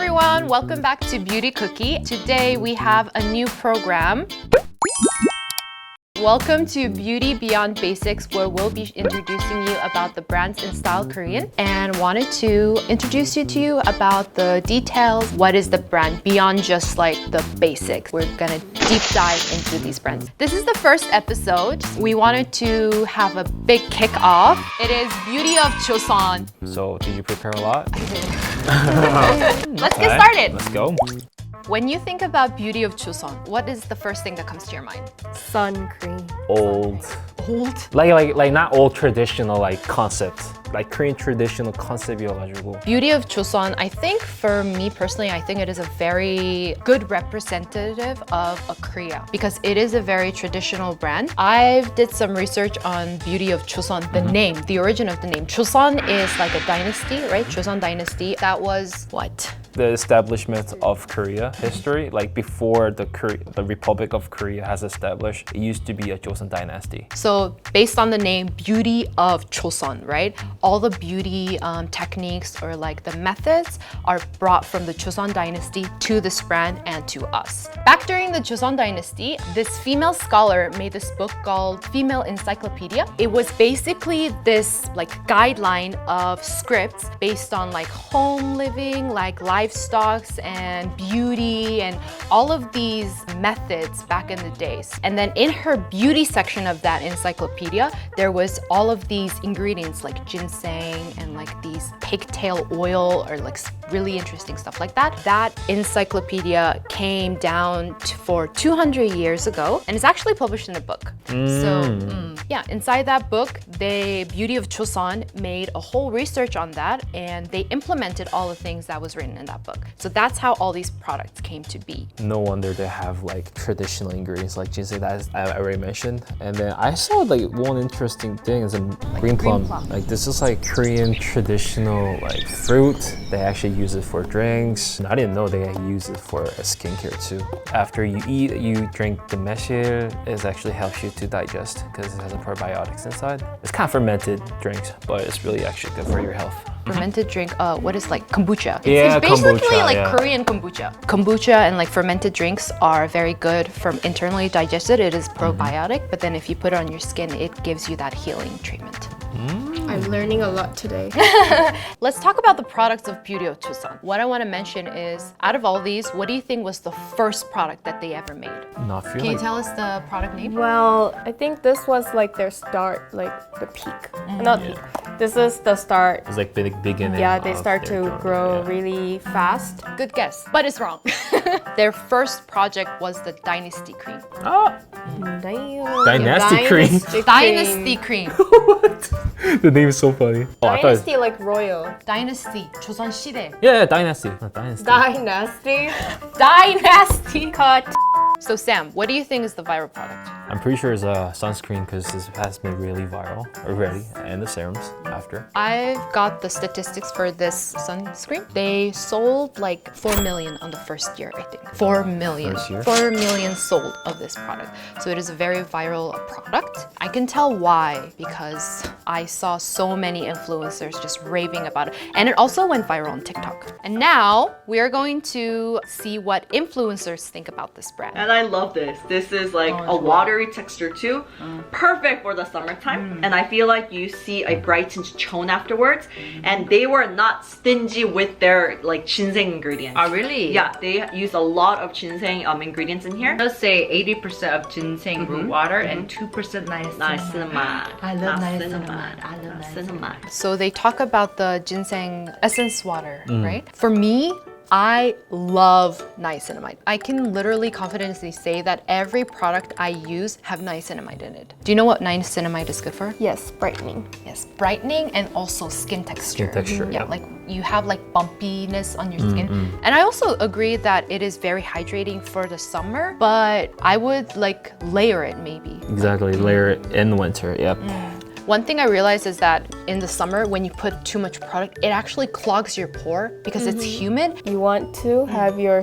everyone, welcome back to Beauty Cookie. Today we have a new program. Welcome to Beauty Beyond Basics, where we'll be introducing you about the brands in style Korean, and wanted to introduce you to you about the details. What is the brand beyond just like the basics? We're gonna deep dive into these brands. This is the first episode. We wanted to have a big kick-off. It is Beauty of Joseon. So, did you prepare a lot? Let's get started. Let's go. When you think about Beauty of Joseon, what is the first thing that comes to your mind? Sun cream. Old. Old? Like not old traditional like concept. Like Korean traditional concept이어가지고. Beauty of Joseon, I think for me personally, I think it is a very good representative of a Korea because it is a very traditional brand. I did some research on Beauty of Joseon, the name, the origin of the name. Joseon is like a dynasty, right? Joseon dynasty. That was what? The establishment of Korea history, like before the Republic of Korea has established, it used to be a Joseon dynasty. So based on the name Beauty of Joseon, right? All the beauty techniques or like the methods are brought from the Joseon dynasty to this brand and to us. Back during the Joseon dynasty, this female scholar made this book called Female Encyclopedia. It was basically this like guideline of scripts based on like home living, like livestock and beauty and all of these methods back in the days. And then in her beauty section of that encyclopedia, there was all of these ingredients like ginseng and like these pigtail oil or like really interesting stuff like that. That encyclopedia came down for 200 years ago and it's actually published in a book. Yeah, inside that book, Beauty of Joseon made a whole research on that and they implemented all the things that was written in that book. So that's how all these products came to be. No wonder they have like traditional ingredients like ginseng that I already mentioned. And then I saw like one interesting thing is a green plum. Like this is like Korean traditional like fruit. They actually use it for drinks. I didn't know they use it for skincare too. After you eat, you drink the meshil. It actually helps you to digest because it has a probiotics inside. It's kind of fermented drinks, but it's really actually good for your health. Fermented drink, what is like kombucha? Yeah, it's basically kombucha, like yeah. Korean kombucha. Kombucha and like fermented drinks are very good from internally digested. It is probiotic, but then if you put it on your skin, it gives you that healing treatment. I'm learning a lot today. Let's talk about the products of Beauty of Joseon. What I want to mention is, out of all these, what do you think was the first product that they ever made? Not feel Can you like tell us the product name? Well, I think this was like their start, like the peak. Not peak. This is the start. it's like beginning. Yeah, they of start their to journey, grow yeah. really fast. Good guess, but it's wrong. Their first project was the Dynasty Cream. Oh, Dynasty cream. Dynasty Cream. What? The name is so funny. Oh, I thought it's, Dynasty like royal. Dynasty. 조선 시대. yeah, dynasty. Not dynasty. Dynasty. Dynasty. Cut. So Sam, what do you think is the viral product? I'm pretty sure it's a sunscreen because this has been really viral already, and the serums after. I've got the statistics for this sunscreen. They sold like 4 million on the first year, I think. 4 million. First year? 4 million sold of this product. So it is a very viral product. I can tell why because I saw so many influencers just raving about it. And it also went viral on TikTok. And now we are going to see what influencers think about this brand. And I love this. This is like a watery texture too. Perfect for the summertime. And I feel like you see a brightened tone afterwards. And they were not stingy with their like ginseng ingredients. Oh, really? Yeah, they use a lot of ginseng ingredients in here. It does say 80% of ginseng root water and 2% niacinamide. Niacinamide. I love Niacinamide. niacinamide. I love Niacinamide. So they talk about the ginseng essence water, right? For me, I love niacinamide. I can literally confidently say that every product I use have niacinamide in it. Do you know what niacinamide is good for? Yes, brightening. Yes, brightening and also skin texture. Skin texture, Yeah, yeah. like you have like bumpiness on your skin. And I also agree that it is very hydrating for the summer, but I would like layer it maybe. Exactly, layer it in winter. Yep. One thing I realized is that in the summer, when you put too much product, it actually clogs your pore because it's humid. You want to have your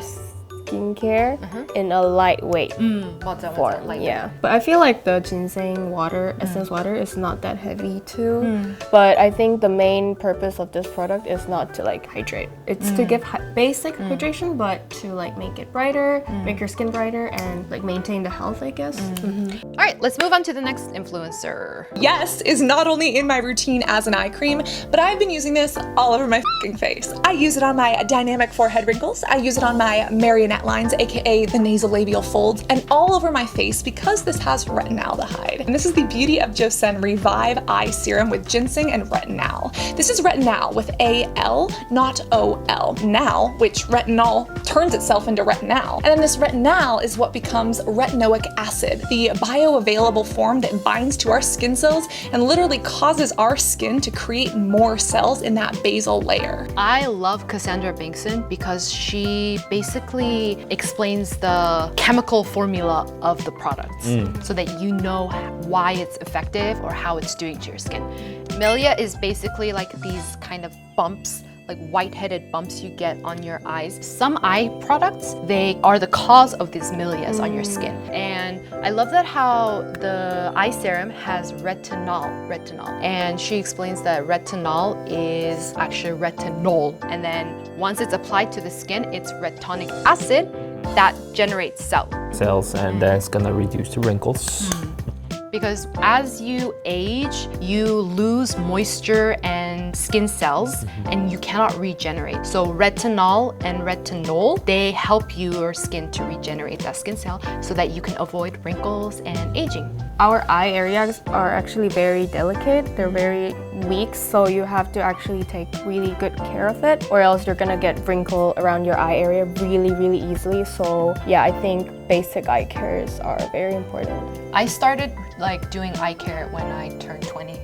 skincare in a lightweight 맞아, form. Yeah, but I feel like the ginseng water, essence water, is not that heavy too. But I think the main purpose of this product is not to like hydrate. It's to give basic hydration, but to like make it brighter, make your skin brighter, and like maintain the health, I guess. All right, let's move on to the next influencer. Yes is not only in my routine as an eye cream, but I've been using this all over my f***ing face. I use it on my dynamic forehead wrinkles. I use it on my marionette lines, aka the nasolabial folds, and all over my face because this has retinaldehyde. And this is the Beauty of Joseon Revive Eye Serum with ginseng and retinal. This is retinal with A-L, not O-L. Now, which retinol turns itself into retinal. And then this retinal is what becomes retinoic acid, the bioavailable form that binds to our skin cells and literally causes our skin to create more cells in that basal layer. I love Cassandra Bankson because she basically explains the chemical formula of the products so that you know why it's effective or how it's doing to your skin. Milia is basically like these kind of bumps, like white-headed bumps you get on your eyes. Some eye products, they are the cause of these milias on your skin. And I love that how the eye serum has retinol. And she explains that retinol is actually retinol. And then once it's applied to the skin, it's retinic acid that generates Cells, and then it's gonna reduce the wrinkles. Because as you age, you lose moisture and skin cells and you cannot regenerate. So retinol and retinol, they help your skin to regenerate that skin cell so that you can avoid wrinkles and aging. Our eye areas are actually very delicate. They're very weak, so you have to actually take really good care of it, or else you're gonna get wrinkle around your eye area really easily. So yeah, I think basic eye cares are very important. I started like doing eye care when I turned 20.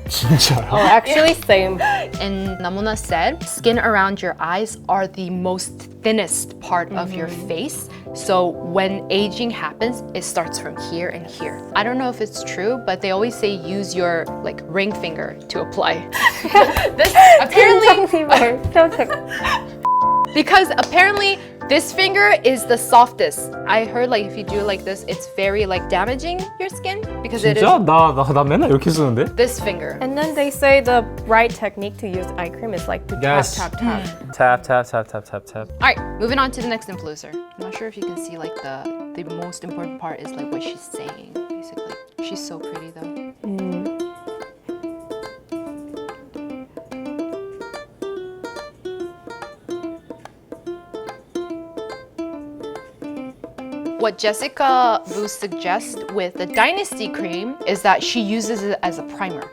Oh, actually same. And Namuna said, skin around your eyes are the most thinnest part of your face. So when aging happens, it starts from here and here. I don't know if it's true, but they always say use your like ring finger to apply. This apparently, because apparently this finger is the softest. I heard like if you do like this, it's very like damaging your skin because it is 진짜? 나 맨날 이렇게 쓰는데? this finger. And then they say the right technique to use eye cream is like to Yes. tap. All right, moving on to the next influencer. I'm not sure if you can see like the most important part is like what she's saying, basically. She's so pretty though. What Jessica Wu suggests with the Dynasty cream is that she uses it as a primer.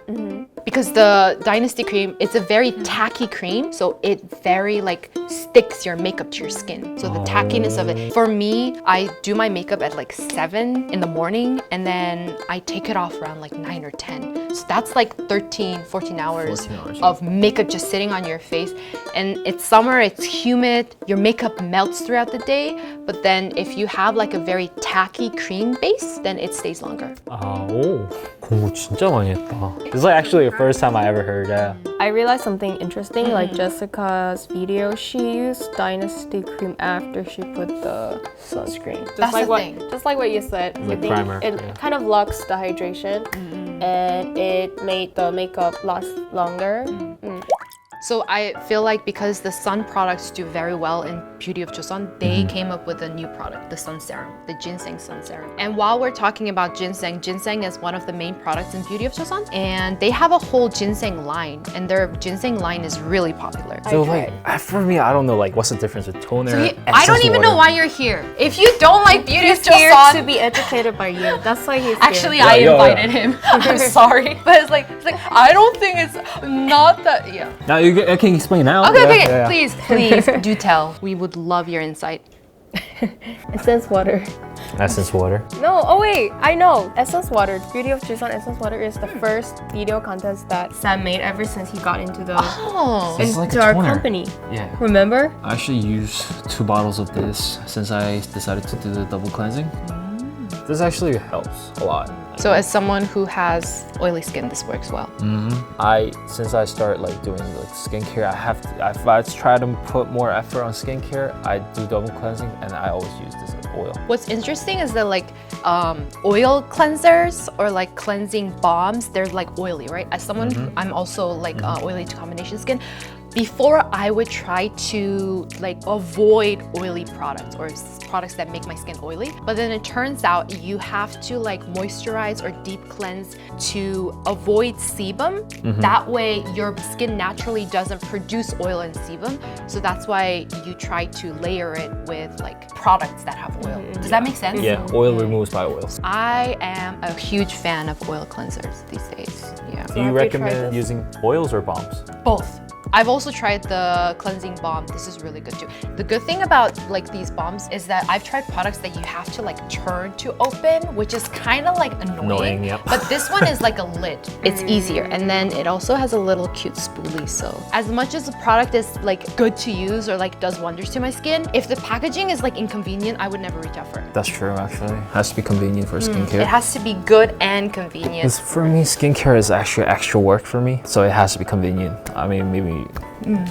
Because the Dynasty cream, it's a very tacky cream, so it very like sticks your makeup to your skin. So the tackiness of it. For me, I do my makeup at like 7 in the morning and then I take it off around like 9 or 10. So that's like 13, 14 hours of makeup just sitting on your face. And it's summer, it's humid, your makeup melts throughout the day. But then if you have like a very tacky cream base, then it stays longer. 오, 공부 진짜 많이 했다. This is like actually the first time I ever heard that. I realized something interesting, like Jessica's video, she used Dynasty cream after she put the sunscreen. Just That's like the thing. Just like what you said. Like I think primer, it yeah. kind of locks the hydration and it made the makeup last longer. So I feel like because the sun products do very well in Beauty of Joseon, they came up with a new product, the sun serum, the ginseng sun serum. And while we're talking about ginseng, ginseng is one of the main products in Beauty of Joseon, and they have a whole ginseng line, and their ginseng line is really popular. So like, for me, I don't know like what's the difference with toner. I don't even know why you're here. If you don't like Beauty of He's here to Joseon, be educated by you. That's why he's actually here. I Yeah. invited him. I'm sorry, but it's like I don't think it's not that. Yeah. Now you can explain now. Okay, Yeah. please do tell. We would love your insight. Essence water. Essence water. No, oh wait, I know. Essence water, Beauty of Joseon Essence water is the first video contest that Sam made ever since he got into the Oh. It's like into a our toner. company. Yeah. Remember? I actually use 2 bottles of this since I decided to do the double cleansing. This actually helps a lot. So as someone who has oily skin, this works well. Since I started like doing like skincare, if I try to put more effort on skincare, I do double cleansing and I always use this oil. What's interesting is that like oil cleansers or like cleansing balms, they're like oily, right? As someone who, I'm also like oily to combination skin. Before, I would try to like avoid oily products or products that make my skin oily. But then it turns out you have to like moisturize or deep cleanse to avoid sebum. That way your skin naturally doesn't produce oil and sebum. So that's why you try to layer it with like products that have oil. Does that make sense? Yeah, oil removes by oils. I am a huge fan of oil cleansers these days. Yeah. Do you recommend using oils or balms? Both. I've also tried the cleansing balm. This is really good too. The good thing about like these balms is that I've tried products that you have to like turn to open, which is kind of like annoying. Yep. But this one is like a lid. It's easier. And then it also has a little cute spoolie. So as much as the product is like good to use or like does wonders to my skin, if the packaging is like inconvenient, I would never reach out for it. That's true actually. It has to be convenient for skincare. It has to be good and convenient. 'Cause for me, skincare is actually extra work for me, so it has to be convenient. I mean, maybe,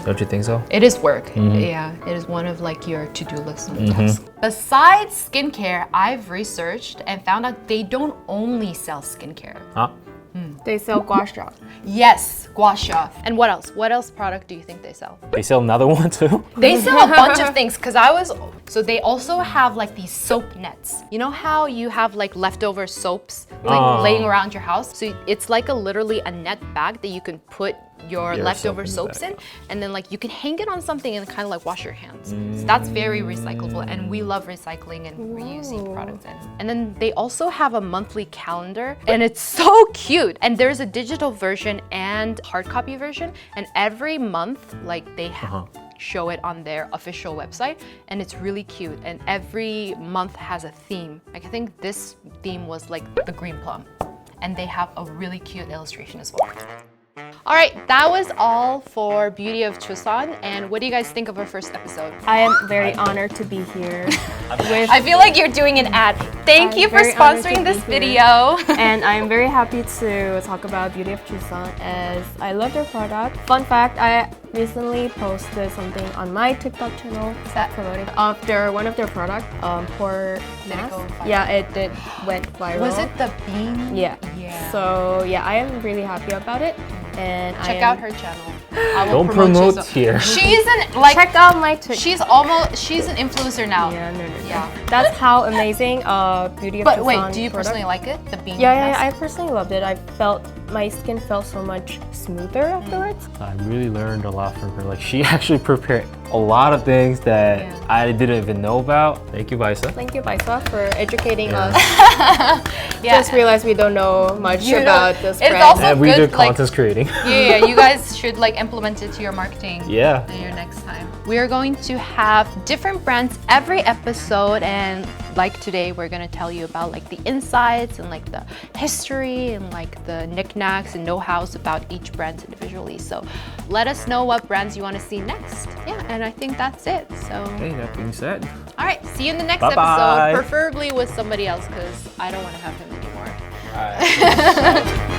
don't you think so? It is work. Yeah, it is one of like your to-do list tasks. Besides skincare, I've researched and found out they don't only sell skincare. Huh? They sell gua sha. Yes, gua sha. And what else? What else product do you think they sell? They sell another one too? They sell a bunch of things so they also have like these soap nets. You know how you have like leftover soaps like laying around your house? So it's like literally a net bag that you can put your leftover soaps in, and then like you can hang it on something and kind of like wash your hands. So that's very recyclable, and we love recycling and reusing products. And then they also have a monthly calendar, and it's so cute. And there's a digital version and hard copy version, and every month like they have show it on their official website, and it's really cute. And every month has a theme. Like I think this theme was like the green plum, and they have a really cute illustration as well. All right, that was all for Beauty of Joseon. And what do you guys think of our first episode? I am very honored to be here. I feel like you're doing an ad. Thank you for sponsoring this video. And I'm very happy to talk about Beauty of Joseon as I love their product. Fun fact, I recently posted something on my TikTok channel promoting one of their product, pore mask. Yeah, it went viral. Was it the bean? Yeah. So yeah, I am really happy about it. And check out her channel. I will Don't promote here. She's an like. Check out my TikTok. She's an influencer now. Yeah, no. Yeah. That's how amazing Beauty of Joseon. But wait, do you personally like it? The bean? Yeah, I personally loved it. I felt my skin felt so much smoother afterwards. I really learned a lot from her. Like she actually prepared a lot of things that I didn't even know about. Thank you, Baysa. Thank you, Baysa, for educating us. Just realized we don't know much about this brand. It's also and we good, do content creating. Yeah, you guys should like implement it to your marketing. Yeah. Your next time. We are going to have different brands every episode, and like today, we're gonna tell you about like the insights and like the history and like the knickknacks and know-hows about each brand individually. So let us know what brands you want to see next. Yeah, and I think that's it. So Okay, that being said. all right, see you in the next Bye-bye. episode, preferably with somebody else because I don't want to have him anymore. All right.